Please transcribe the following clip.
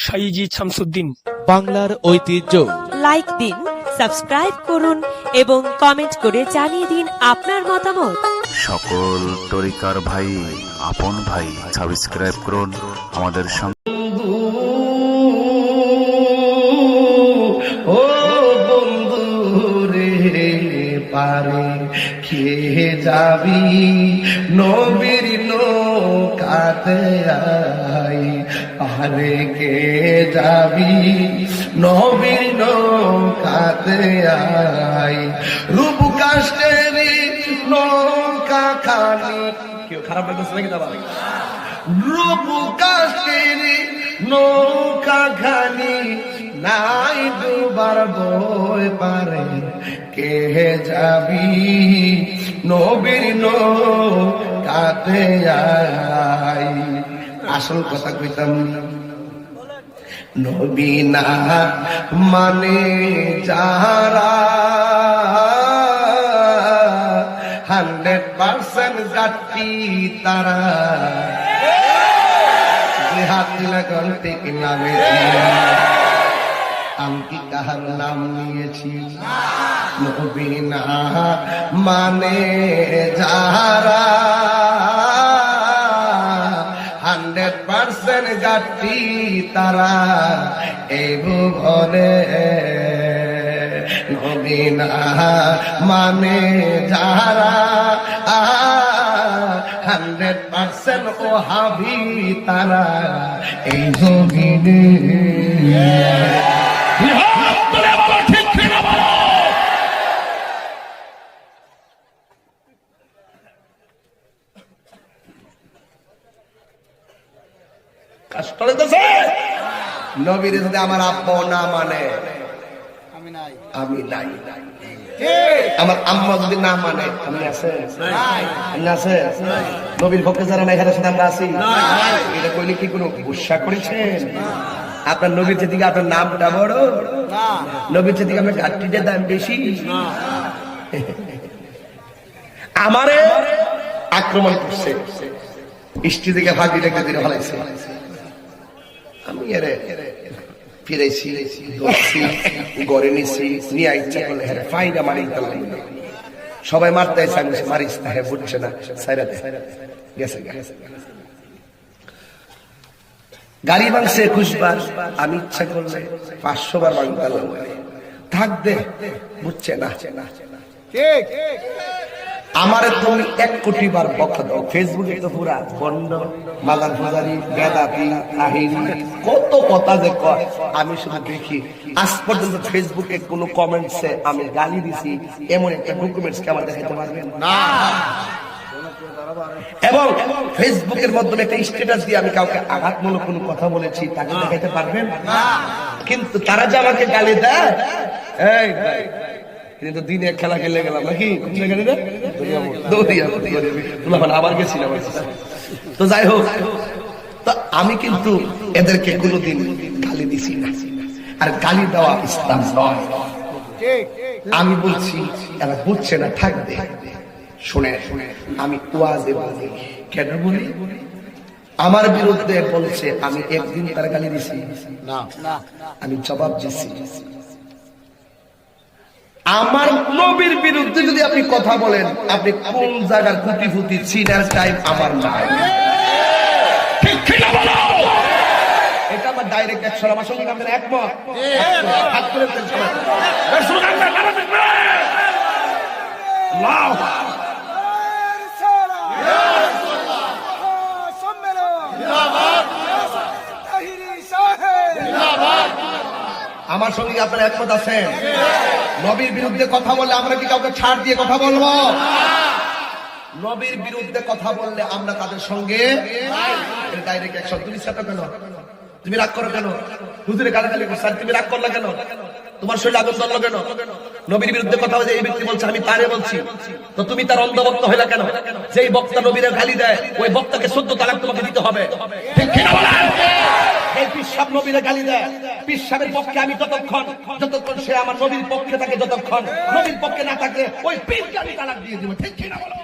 সাইজি শামসুদ্দিন। বাংলার ঐতিহ্য। লাইক দিন, সাবস্ক্রাইব করুন এবং কমেন্ট করে জানিয়ে দিন আপনার মতামত। সকল তরিকার ভাই, আপন ভাই, সাবস্ক্রাইব করুন আমাদের সঙ্গে। ও বন্ধু রে, পারে খেয়ে যাবি নবীর নৌকাতে আই, পারে কে যাবি নবীর নৌকাতে আই, রূপ কাষ্টেরি নৌকা খানি। কেউ খারাপ লাগতেছে নাকি? দাবা রূপ কাষ্টেরি নৌকা খানি নাই দুবার বই পারে কে যাবি নবীর নৌকাতে আই। আসল কথা কইতাম, নবী না মানে যারা 100% জাতি তারা, হাত লাগান ঠিক নামে আমি কি কাহার নাম নিয়েছি? নবী না মানে যারা 100% জাতি তারা, এই ভুবনে নবী না মানে যারা 100% ও হাবি তারা, এই জমিনে কষ্ট লাগতেছে। নবীর যদি আমার আব্বা না মানে আমি নাই, আমার আম্মা যদি না মানে আমি আছে, নবীর পক্ষে যারা নাই এখানে সাথে আমরা আছি। এটা কইলে কি কোনো গুসা করেছেন? আপনার নবীর যেদিকে আপনার নামটা বড়, নবীর যেদিকে আপনার ঘাটতিটার দাম বেশি। আমারে আক্রমণ করছে, ইষ্টি থেকে ফাঁকি রেখে দিলে ভালাইছে, আমি এরে ফিরেছি, গড়ে নিছি, নিয়ে ইচ্ছা করলে হ্যাঁ ফাইনা মারি সবাই মারতে মারিস না, হ্যাঁ বুঝছে না, গেছে গাড়ি ভাঙছে 21 বার, আমি ইচ্ছা করলে 500 বার ভাঙতাম, থাক দে, বুঝছে না। আমারে তুমি 1 কোটি বার বকা দাও, ফেসবুকে তো পুরা বন্ড মাদার পূজারি বেদাতি কাহিনী কত কথা যে কয়, আমি শুধু দেখি। আজ পর্যন্ত ফেসবুকে কোনো কমেন্টসে আমি গালি দিছি এমন একটা ডকুমেন্টস কে আমার দেখাতে পারবেন না? এবং ফেসবুকের মাধ্যমে একটা স্ট্যাটাস দিয়ে আমি কাউকে আঘাতমূলক কোনো কথা বলেছি তাকে দেখাতে পারবেন না? কিন্তু তারা যে আমাকে গালি দেয়, এই ভাই কিন্তু দিনে খেলা খেলে গেলাম নাকি, আবার গেছিলাম। তো যাই হোক, তো আমি কিন্তু এদেরকে কোনোদিন গালি দিছি না, আর গালি দেওয়া ইসলাম নয়। আমি বলছি এরা বুঝছে না, থাকবে শুনে আমি ওয়াজে বলি। কেন বলি? আমার বিরুদ্ধে বলছে, আমি একদিন তার গালি দিছি না, আমি জবাব দিছি। আমার নবীর বিরুদ্ধে যদি আপনি কথা বলেন, আপনি কোন জায়গার কুটি ফুটি চিনার টাইম আমার নাই। এটা আমার ডাইরেক্ট অ্যাকশন, আমার সঙ্গে আপনারা একমত? হাত তুলে দেন সবাই। আমার সঙ্গে আপনারা একমত আছেন? নবীর বিরুদ্ধে কথা বললে আমরা কি কাউকে ছাড় দিয়ে কথা বলবো? নবীর বিরুদ্ধে কথা বললে আমরা তাদের সঙ্গে ডাইরেক্ট অ্যাকশন। তুমি সেটা কেন? তুমি রাগ করো কেন? হুজুরে গালাগালি করছে, তুমি রাগ করলে কেন? তোমার শরীরে আগুন ধরলো কেন? নবীর বিরুদ্ধে কথা বলছে, এই ব্যক্তি বলছে আমি তারে বলছি, তো তুমি তার অন্ধভক্ত হইলা কেন? যেই বক্তা নবীরে গালি দেয়, ওই বক্তাকে 14 তালাক তোমাকে দিতে হবে। ঠিক কি না বলেন? এই পিসাব নবীরে গালি দেয়, পিসাবের পক্ষে আমি যতক্ষণ সে আমার নবীর পক্ষে থাকে, যতক্ষণ নবীর পক্ষে না থাকলে ওই পীরকে আমি তালাক দিয়ে দিব। ঠিক কি না বলো?